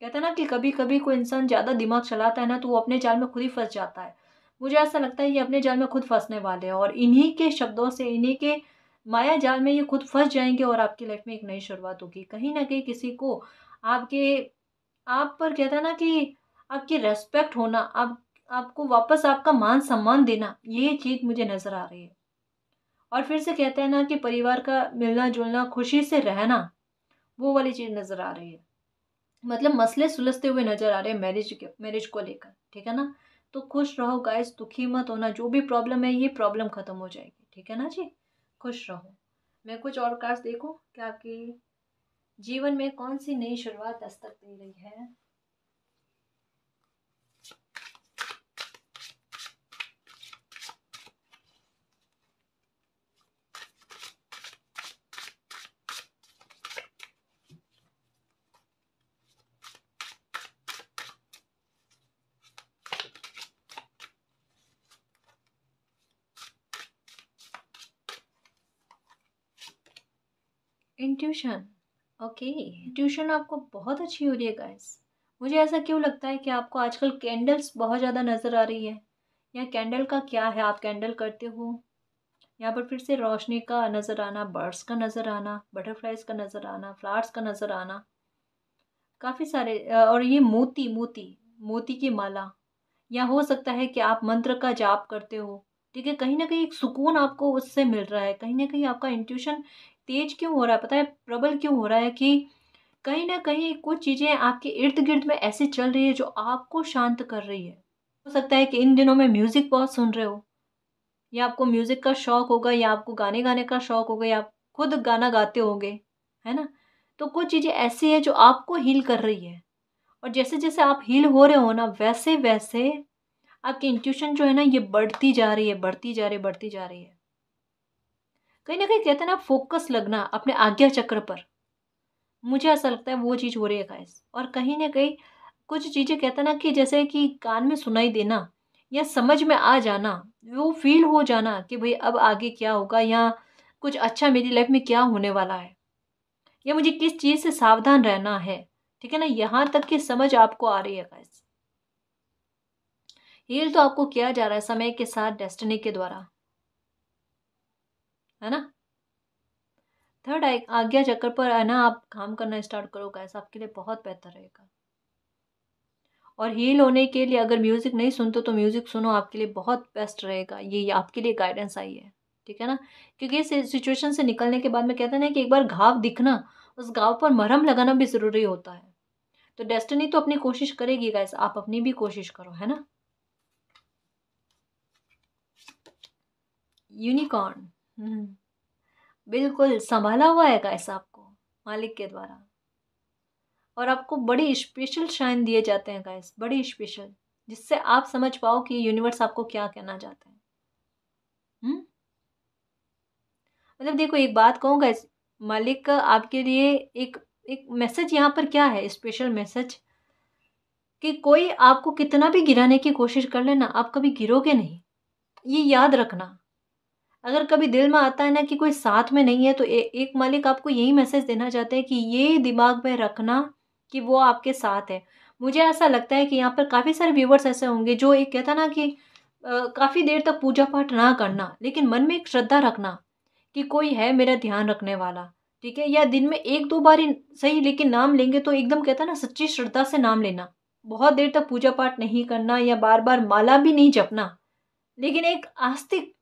कहते हैं ना कि कभी कभी कोई इंसान ज़्यादा दिमाग चलाता है ना, तो वो अपने जाल में खुद ही फंस जाता है। मुझे ऐसा लगता है ये अपने जाल में खुद फंसने वाले हैं, और इन्हीं के शब्दों से, इन्हीं के माया जाल में ये खुद फंस जाएंगे, और आपकी लाइफ में एक नई शुरुआत होगी। कहीं ना कहीं किसी को आपके आप पर, कहता है ना कि आपकी रेस्पेक्ट होना, आप आपको वापस आपका मान सम्मान देना, ये चीज़ मुझे नज़र आ रही है। और फिर से कहते हैं ना कि परिवार का मिलना जुलना, खुशी से रहना, वो वाली चीज़ नज़र आ रही है। मतलब मसले सुलझते हुए नज़र आ रहे हैं मैरिज को लेकर, ठीक है ना। तो खुश रहो गाइस, दुखी मत होना, जो भी प्रॉब्लम है ये प्रॉब्लम खत्म हो जाएगी, ठीक है ना जी। खुश रहो। मैं कुछ और कार्ड्स देखूं क्या आपके जीवन में कौन सी नई शुरुआत दस्तक दे रही है। Intuition, okay. इंट्यूशन आपको बहुत अच्छी हो रही है गाइस। मुझे ऐसा क्यों लगता है कि आपको आजकल कैंडल्स बहुत ज़्यादा नज़र आ रही है, या कैंडल का क्या है, आप कैंडल करते हो। यहाँ पर फिर से रोशनी का नज़र आना, बर्ड्स का नज़र आना, बटरफ्लाइज का नज़र आना, फ्लावर्स का नज़र आना, काफ़ी सारे और ये मोती मोती मोती की माला, या हो सकता है कि आप मंत्र का जाप करते हो, ठीक है। कहीं ना कहीं एक सुकून आपको उससे मिल रहा है। कहीं ना कहीं आपका इंट्यूशन तेज क्यों हो रहा है, पता है, प्रबल क्यों हो रहा है कि कहीं ना कहीं कुछ चीज़ें आपके इर्द गिर्द में ऐसी चल रही है जो आपको शांत कर रही है। हो सकता है कि इन दिनों में म्यूज़िक बहुत सुन रहे हो, या आपको म्यूज़िक का शौक होगा, या आपको गाने गाने का शौक होगा, या आप खुद गाना गाते होगे, है ना। तो कुछ चीज़ें ऐसी है जो आपको हील कर रही है, और जैसे जैसे आप हील हो रहे हो ना, वैसे वैसे आपकी इंट्यूशन जो है ना, ये बढ़ती जा रही है, बढ़ती जा रही है, बढ़ती जा रही है। कहीं ना कहीं कहते हैं ना, फोकस लगना अपने आज्ञा चक्र पर, मुझे ऐसा लगता है वो चीज़ हो रही है गाइस। और कहीं ना कहीं कुछ चीज़ें कहते हैं ना कि जैसे कि कान में सुनाई देना या समझ में आ जाना, वो फील हो जाना कि भाई अब आगे क्या होगा, या कुछ अच्छा मेरी लाइफ में क्या होने वाला है, या मुझे किस चीज़ से सावधान रहना है। ठीक है ना, यहाँ तक की समझ आपको आ रही है गाइस। हील तो आपको किया जा रहा है समय के साथ, डेस्टिनी के द्वारा, है ना। थर्ड आज्ञा चक्र पर है ना, आप काम करना स्टार्ट करो गाइस, आपके लिए बहुत बेहतर रहेगा। और हील होने के लिए अगर म्यूजिक नहीं सुनते तो म्यूजिक सुनो, आपके लिए बहुत बेस्ट रहेगा। ये आपके लिए गाइडेंस आई है, ठीक है ना। क्योंकि इस सिचुएशन से निकलने के बाद में कहते हैं ना कि एक बार घाव दिखना, उस घाव पर मरहम लगाना भी जरूरी होता है। तो डेस्टिनी तो अपनी कोशिश करेगी गाइस, आप अपनी भी कोशिश करो, है ना। यूनिकॉर्न, बिल्कुल संभाला हुआ है गाइस आपको मालिक के द्वारा। और आपको बड़ी स्पेशल शाइन दिए जाते हैं गाइस, बड़ी स्पेशल, जिससे आप समझ पाओ कि यूनिवर्स आपको क्या कहना चाहते हैं। हम्म मतलब देखो, एक बात कहूँ गाइस, मालिक का आपके लिए एक एक मैसेज यहाँ पर क्या है, स्पेशल मैसेज, कि कोई आपको कितना भी गिराने की कोशिश कर लेना, आप कभी गिरोगे नहीं। ये याद रखना। अगर कभी दिल में आता है ना कि कोई साथ में नहीं है, तो एक मालिक आपको यही मैसेज देना चाहते हैं कि ये दिमाग में रखना कि वो आपके साथ है। मुझे ऐसा लगता है कि यहाँ पर काफ़ी सारे व्यूवर्स ऐसे होंगे जो एक कहता ना कि काफ़ी देर तक पूजा पाठ ना करना, लेकिन मन में एक श्रद्धा रखना कि कोई है मेरा ध्यान रखने वाला, ठीक है। या दिन में एक दो बार ही सही, लेकिन नाम लेंगे तो एकदम कहता ना सच्ची श्रद्धा से नाम लेना। बहुत देर तक पूजा पाठ नहीं करना या बार बार माला भी नहीं जपना, लेकिन एक आस्तिक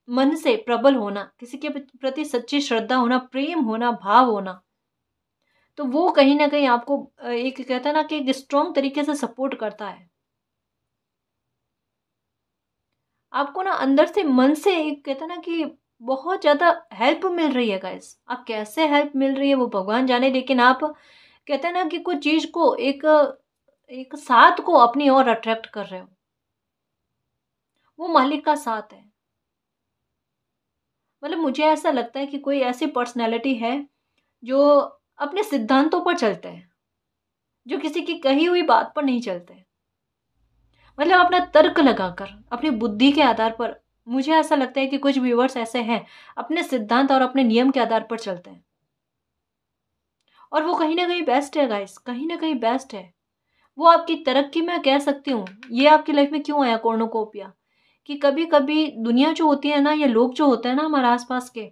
मन से प्रबल होना, किसी के प्रति सच्ची श्रद्धा होना, प्रेम होना, भाव होना, तो वो कहीं ना कहीं आपको एक कहता है ना कि एक स्ट्रॉन्ग तरीके से सपोर्ट करता है। आपको ना अंदर से मन से एक कहता है ना कि बहुत ज्यादा हेल्प मिल रही है गाइस। आप कैसे हेल्प मिल रही है वो भगवान जाने, लेकिन आप कहते हैं ना कि कुछ चीज को एक एक साथ को अपनी ओर अट्रैक्ट कर रहे हो, वो मालिक का साथ है। मतलब मुझे ऐसा लगता है कि कोई ऐसी पर्सनैलिटी है जो अपने सिद्धांतों पर चलते हैं, जो किसी की कही हुई बात पर नहीं चलते। मतलब अपना तर्क लगाकर, अपनी बुद्धि के आधार पर, मुझे ऐसा लगता है कि कुछ व्यूवर्स ऐसे हैं अपने सिद्धांत और अपने नियम के आधार पर चलते हैं, और वो कहीं ना कहीं बेस्ट है गाइस, कहीं ना कहीं बेस्ट है। वो आपकी तरक्की में कह सकती हूँ, ये आपकी लाइफ में क्यों आया कॉर्नोकोपिया, कि कभी कभी दुनिया जो होती है ना, या लोग जो होते हैं ना हमारे आसपास के,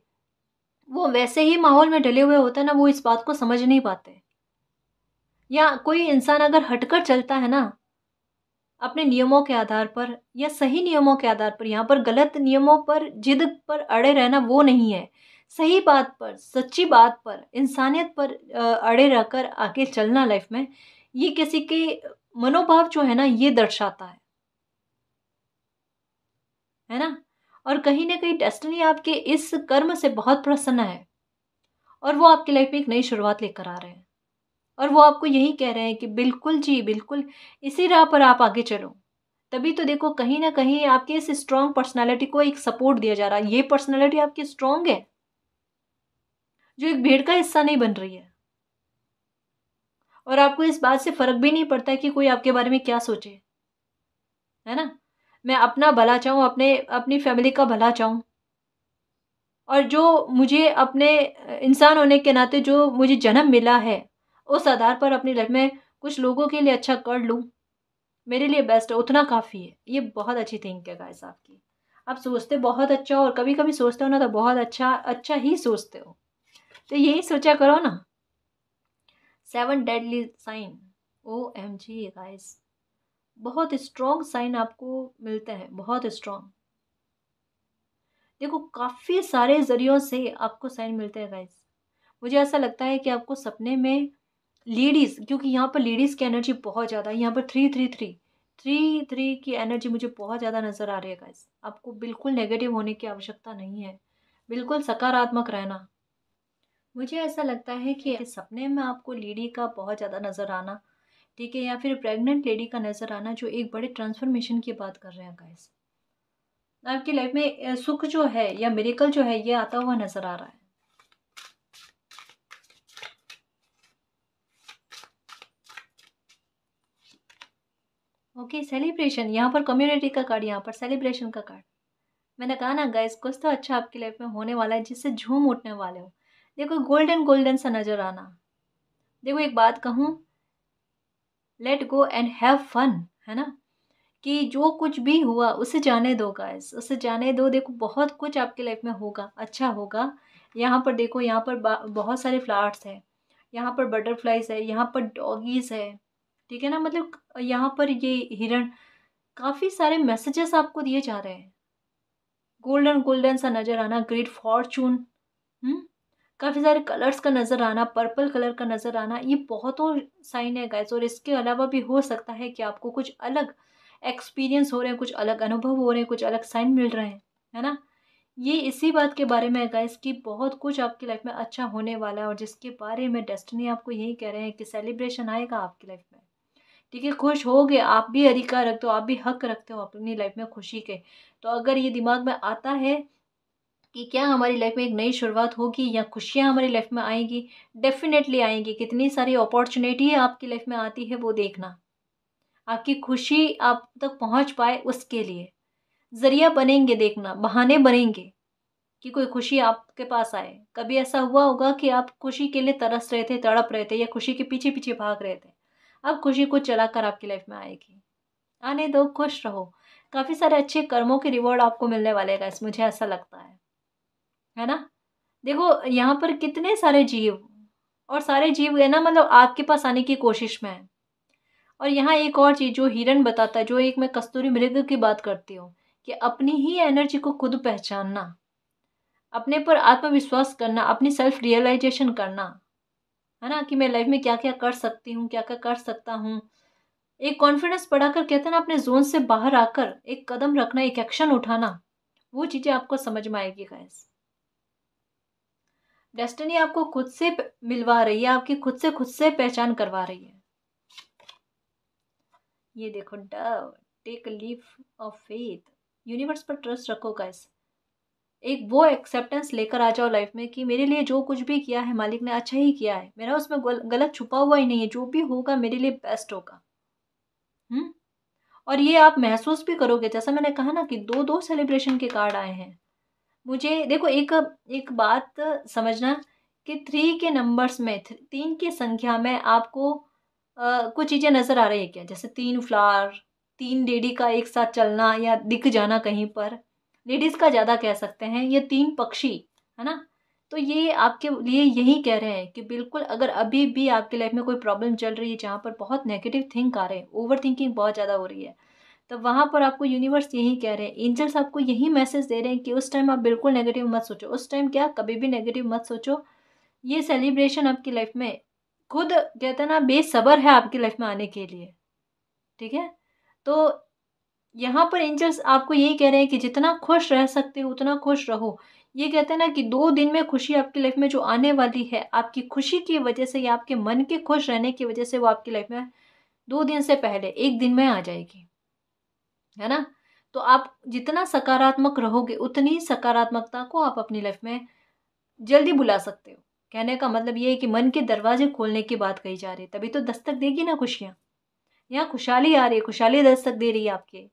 वो वैसे ही माहौल में ढले हुए होते हैं ना, वो इस बात को समझ नहीं पाते। या कोई इंसान अगर हटकर चलता है ना अपने नियमों के आधार पर, या सही नियमों के आधार पर, यहाँ पर गलत नियमों पर जिद पर अड़े रहना वो नहीं है, सही बात पर, सच्ची बात पर, इंसानियत पर अड़े रहकर आगे चलना लाइफ में, ये किसी के मनोभाव जो है ना, ये दर्शाता है ना। और कहीं ना कहीं डेस्टिनी आपके इस कर्म से बहुत प्रसन्न है, और वो आपकी लाइफ में एक नई शुरुआत लेकर आ रहे हैं। और वो आपको यही कह रहे हैं कि बिल्कुल जी बिल्कुल, इसी राह पर आप आगे चलो। तभी तो देखो, कहीं ना कहीं आपकी इस स्ट्रॉन्ग पर्सनालिटी को एक सपोर्ट दिया जा रहा है। ये पर्सनालिटी आपकी स्ट्रॉन्ग है, जो एक भीड़ का हिस्सा नहीं बन रही है। और आपको इस बात से फर्क भी नहीं पड़ता है कि कोई आपके बारे में क्या सोचे, है ना। मैं अपना भला चाहूँ, अपने अपनी फैमिली का भला चाहूँ, और जो मुझे अपने इंसान होने के नाते जो मुझे जन्म मिला है, उस आधार पर अपनी लाइफ में कुछ लोगों के लिए अच्छा कर लूँ, मेरे लिए बेस्ट है, उतना काफ़ी है। ये बहुत अच्छी थिंक है गाइस आपकी। आप सोचते बहुत अच्छा हो, और कभी कभी सोचते हो ना तो बहुत अच्छा अच्छा ही सोचते हो। तो यही सोचा करो ना। 7 डेडली साइन, OMG गाइस, बहुत स्ट्रॉन्ग साइन आपको मिलते हैं, बहुत स्ट्रॉन्ग। देखो, काफ़ी सारे जरियों से आपको साइन मिलते हैं गाइस। मुझे ऐसा लगता है कि आपको सपने में लेडीज, क्योंकि यहाँ पर लेडीज की एनर्जी बहुत ज़्यादा है, यहाँ पर 333 की एनर्जी मुझे बहुत ज़्यादा नजर आ रही है गाइस। आपको बिल्कुल नेगेटिव होने की आवश्यकता नहीं है, बिल्कुल सकारात्मक रहना। मुझे ऐसा लगता है कि सपने में आपको लेडी का बहुत ज़्यादा नज़र आना, ठीक है, या फिर प्रेग्नेंट लेडी का नज़र आना जो एक बड़े ट्रांसफॉर्मेशन की बात कर रहे हैं गाइस। आपकी लाइफ में सुख जो है या मिरेकल जो है ये आता हुआ नज़र आ रहा है। ओके, सेलिब्रेशन, यहाँ पर कम्युनिटी का कार्ड, यहाँ पर सेलिब्रेशन का कार्ड। मैंने कहा ना गाइस, कुछ तो अच्छा आपकी लाइफ में होने वाला है जिससे झूम उठने वाले हो। देखो गोल्डन गोल्डन सा नज़र आना। देखो एक बात कहूँ, let go and have fun, है ना, कि जो कुछ भी हुआ उसे जाने दो गाइस, उसे जाने दो। देखो बहुत कुछ आपकी लाइफ में होगा, अच्छा होगा। यहाँ पर देखो, यहाँ पर बहुत सारे फ्लावर्स हैं, यहाँ पर बटरफ्लाइज है, यहाँ पर डॉगीज है, ठीक है ना, मतलब यहाँ पर ये हिरण, काफ़ी सारे मैसेजेस आपको दिए जा रहे हैं। गोल्डन गोल्डन सा नज़र आना, ग्रेट फॉर्चून, काफ़ी सारे कलर्स का नज़र आना, पर्पल कलर का नज़र आना, ये बहुतों साइन है गाइस। और इसके अलावा भी हो सकता है कि आपको कुछ अलग एक्सपीरियंस हो रहे हैं, कुछ अलग अनुभव हो रहे हैं, कुछ अलग साइन मिल रहे हैं, है ना। ये इसी बात के बारे में है गाइस कि बहुत कुछ आपकी लाइफ में अच्छा होने वाला है और जिसके बारे में डेस्टिनी आपको यही कह रहे हैं कि सेलिब्रेशन आएगा आपकी लाइफ में, ठीक है। खुश हो गए, आप भी अधिकार रखते हो, आप भी हक रखते हो अपनी लाइफ में खुशी के। तो अगर ये दिमाग में आता है कि क्या हमारी लाइफ में एक नई शुरुआत होगी या खुशियाँ हमारी लाइफ में आएंगी, डेफिनेटली आएंगी। कितनी सारी अपॉर्चुनिटी आपकी लाइफ में आती है वो देखना, आपकी खुशी आप तक पहुंच पाए उसके लिए जरिया बनेंगे, देखना बहाने बनेंगे कि कोई खुशी आपके पास आए। कभी ऐसा हुआ होगा कि आप खुशी के लिए तरस रहे थे, तड़प रहे थे, या खुशी के पीछे पीछे भाग रहे थे, अब खुशी को चलाकर आपकी लाइफ में आएगी। आने दो, खुश रहो, काफ़ी सारे अच्छे कर्मों के रिवॉर्ड आपको मिलने वाले हैं, मुझे ऐसा लगता है ना। देखो यहाँ पर कितने सारे जीव, और सारे जीव है ना, मतलब आपके पास आने की कोशिश में है। और यहाँ एक और चीज़ जो हिरन बताता है, जो एक मैं कस्तूरी मृग की बात करती हूँ, कि अपनी ही एनर्जी को खुद पहचानना, अपने पर आत्मविश्वास करना, अपनी सेल्फ रियलाइजेशन करना, है ना, कि मैं लाइफ में क्या क्या कर सकती हूँ, क्या क्या कर सकता हूँ। एक कॉन्फिडेंस बढ़ाकर, कहते हैं ना, अपने जोन से बाहर आकर एक कदम रखना, एक एक्शन उठाना, वो चीज़ें आपको समझ में आएगी गाइस। डेस्टिनी आपको खुद से मिलवा रही है, आपकी खुद से पहचान करवा रही है। ये देखो, डव, take a leap of faith, universe पर ट्रस्ट रखो गाइस। एक वो एक्सेप्टेंस लेकर आ जाओ लाइफ में कि मेरे लिए जो कुछ भी किया है मालिक ने अच्छा ही किया है, मेरा उसमें गलत छुपा हुआ ही नहीं है, जो भी होगा मेरे लिए बेस्ट होगा। और ये आप महसूस भी करोगे, जैसा मैंने कहा ना कि दो दो सेलिब्रेशन के कार्ड आए हैं। मुझे देखो एक एक बात समझना कि 3 के नंबर्स में, 3 की संख्या में आपको कुछ चीज़ें नज़र आ रही है क्या, जैसे 3 फ्लावर, 3 लेडी का एक साथ चलना या दिख जाना कहीं पर, लेडीज़ का ज़्यादा कह सकते हैं, ये 3 पक्षी, है ना। तो ये आपके लिए यही कह रहे हैं कि बिल्कुल अगर अभी भी आपकी लाइफ में कोई प्रॉब्लम चल रही है जहाँ पर बहुत नेगेटिव थिंक आ रहे हैं, ओवर थिंकिंग बहुत ज़्यादा हो रही है, तो वहाँ पर आपको यूनिवर्स यही कह रहे हैं, एंजल्स आपको यही मैसेज दे रहे हैं कि उस टाइम आप बिल्कुल नेगेटिव मत सोचो। उस टाइम क्या, कभी भी नेगेटिव मत सोचो। ये सेलिब्रेशन आपकी लाइफ में खुद, कहते हैं ना, बेसब्र है आपकी लाइफ में आने के लिए, ठीक है। तो यहाँ पर एंजल्स आपको यही कह रहे हैं कि जितना खुश रह सकते हो उतना खुश रहो। ये कहते हैं ना कि 2 दिन में खुशी आपकी लाइफ में जो आने वाली है, आपकी खुशी की वजह से या आपके मन के खुश रहने की वजह से, वो आपकी लाइफ में 2 दिन से पहले 1 दिन में आ जाएगी, है ना। तो आप जितना सकारात्मक रहोगे उतनी सकारात्मकता को आप अपनी लाइफ में जल्दी बुला सकते हो। कहने का मतलब ये है कि मन के दरवाजे खोलने की बात कही जा रही है, तभी तो दस्तक देगी ना खुशियाँ। यहाँ खुशहाली आ रही है, खुशहाली दस्तक दे रही है आपके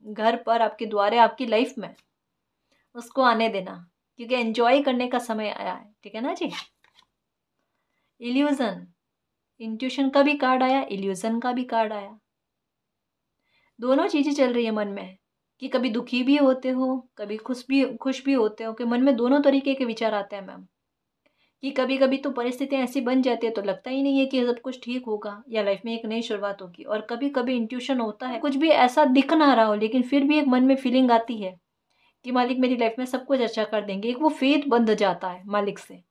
घर पर, आपके द्वारे, आपकी लाइफ में। उसको आने देना, क्योंकि एंजॉय करने का समय आया है, ठीक है ना जी। इल्यूजन, इंट्यूशन का भी कार्ड आया, इल्यूजन का भी कार्ड आया। दोनों चीज़ें चल रही है मन में, कि कभी दुखी भी होते हो, कभी खुश भी होते हो, कि मन में दोनों तरीके के विचार आते हैं मैम। कि कभी कभी तो परिस्थितियाँ ऐसी बन जाती है तो लगता ही नहीं है कि सब कुछ ठीक होगा या लाइफ में एक नई शुरुआत होगी। और कभी कभी इंट्यूशन होता है, कुछ भी ऐसा दिख ना रहा हो लेकिन फिर भी एक मन में फीलिंग आती है कि मालिक मेरी लाइफ में सब कुछ अच्छा कर देंगे। एक वो फेथ बंध जाता है मालिक से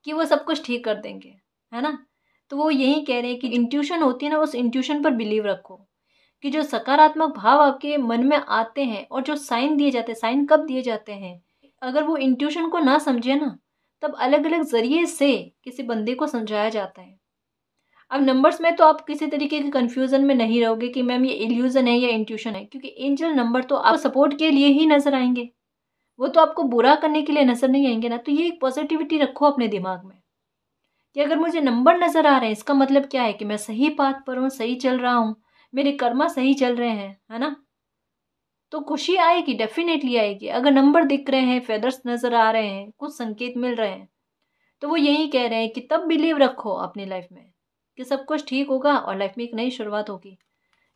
कि वो सब कुछ ठीक कर देंगे, है ना। तो वो यही कह रहे हैं कि इंट्यूशन होती है ना, उस इंट्यूशन पर बिलीव रखो, कि जो सकारात्मक भाव आपके मन में आते हैं और जो साइन दिए जाते हैं, साइन कब दिए जाते हैं, अगर वो इंट्यूशन को ना समझे ना तब अलग अलग ज़रिए से किसी बंदे को समझाया जाता है। अब नंबर्स में तो आप किसी तरीके के कन्फ्यूज़न में नहीं रहोगे कि मैम ये इल्यूज़न है या इंट्यूशन है, क्योंकि एंजल नंबर तो आपको सपोर्ट के लिए ही नज़र आएंगे, वो तो आपको बुरा करने के लिए नज़र नहीं आएंगे ना। तो ये एक पॉजिटिविटी रखो अपने दिमाग में कि अगर मुझे नंबर नज़र आ रहे हैं इसका मतलब क्या है कि मैं सही पाथ पर हूँ, सही चल रहा हूँ, मेरे कर्मा सही चल रहे हैं, है ना। तो खुशी आएगी, डेफिनेटली आएगी। अगर नंबर दिख रहे हैं, फेदर्स नज़र आ रहे हैं, कुछ संकेत मिल रहे हैं, तो वो यही कह रहे हैं कि तब बिलीव रखो अपनी लाइफ में कि सब कुछ ठीक होगा और लाइफ में एक नई शुरुआत होगी।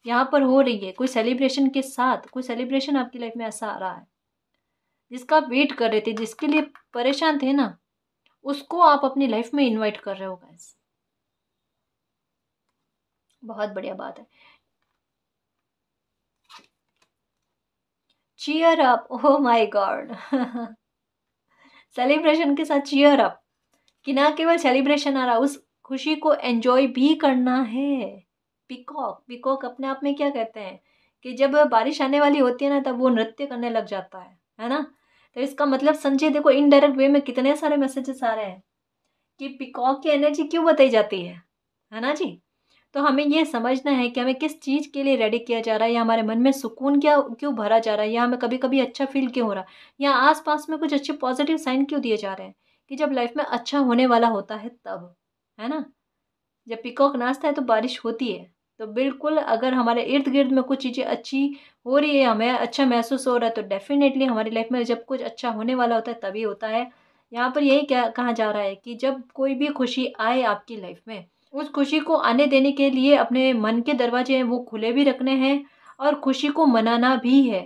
यहाँ पर हो रही है कोई सेलिब्रेशन के साथ, कोई सेलिब्रेशन आपकी लाइफ में ऐसा आ रहा है जिसका आप वेट कर रहे थे, जिसके लिए परेशान थे ना, उसको आप अपनी लाइफ में इनवाइट कर रहे हो गाइस। बहुत बढ़िया बात है। Cheer up, oh my god. Celebration के साथ चीयर अप, कि ना केवल सेलिब्रेशन आ रहा, उस खुशी को एंजॉय भी करना है। पीकॉक, पीकॉक अपने आप में क्या कहते हैं कि जब बारिश आने वाली होती है ना तब वो नृत्य करने लग जाता है ना। तो इसका मतलब समझे, देखो इनडायरेक्ट वे में कितने सारे मैसेजेस आ रहे हैं कि पीकॉक की एनर्जी क्यों बताई जाती है ना जी। तो हमें ये समझना है कि हमें किस चीज़ के लिए रेडी किया जा रहा है, या हमारे मन में सुकून क्या क्यों भरा जा रहा है, या हमें कभी कभी अच्छा फील क्यों हो रहा है, या आसपास में कुछ अच्छे पॉजिटिव साइन क्यों दिए जा रहे हैं कि जब लाइफ में अच्छा होने वाला होता है तब, है ना। जब पीकॉक नाचता है तो बारिश होती है। तो बिल्कुल अगर हमारे इर्द गिर्द में कुछ चीज़ें अच्छी हो रही है, हमें अच्छा महसूस हो रहा है, तो डेफिनेटली हमारी लाइफ में जब कुछ अच्छा होने वाला होता है तभी होता है। यहाँ पर यही क्या कहा जा रहा है कि जब कोई भी खुशी आए आपकी लाइफ में, उस खुशी को आने देने के लिए अपने मन के दरवाजे हैं वो खुले भी रखने हैं और खुशी को मनाना भी है।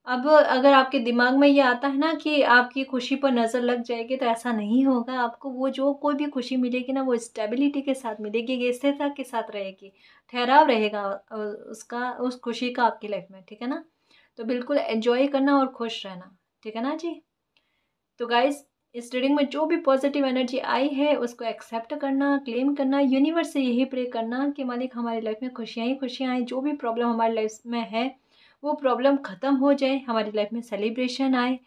अब अगर आपके दिमाग में ये आता है ना कि आपकी खुशी पर नज़र लग जाएगी, तो ऐसा नहीं होगा। आपको वो जो कोई भी खुशी मिलेगी ना वो स्टेबिलिटी के साथ मिलेगी, स्थिरता के साथ रहेगी, ठहराव रहेगा उसका, उस खुशी का आपकी लाइफ में, ठीक है ना। तो बिल्कुल एंजॉय करना और खुश रहना, ठीक है ना जी। तो गाइस, इस रीडिंग में जो भी पॉजिटिव एनर्जी आई है उसको एक्सेप्ट करना, क्लेम करना, यूनिवर्स से यही प्रे करना कि मालिक हमारी लाइफ में खुशियाँ ही खुशियाँ आए। जो भी प्रॉब्लम हमारी लाइफ में है वो प्रॉब्लम ख़त्म हो जाए, हमारी लाइफ में सेलिब्रेशन आए,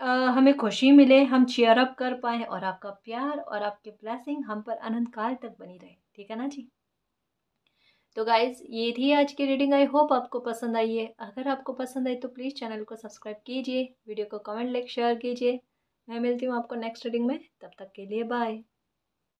हमें खुशी मिले, हम चीयर अप कर पाएँ, और आपका प्यार और आपकी ब्लेसिंग हम पर अनंत काल तक बनी रहे, ठीक है ना जी। तो गाइज़, ये थी आज की रीडिंग। आई होप आपको पसंद आई है। अगर आपको पसंद आई तो प्लीज़ चैनल को सब्सक्राइब कीजिए, वीडियो को कमेंट लाइक शेयर कीजिए। मैं मिलती हूँ आपको नेक्स्ट रीडिंग में, तब तक के लिए बाय।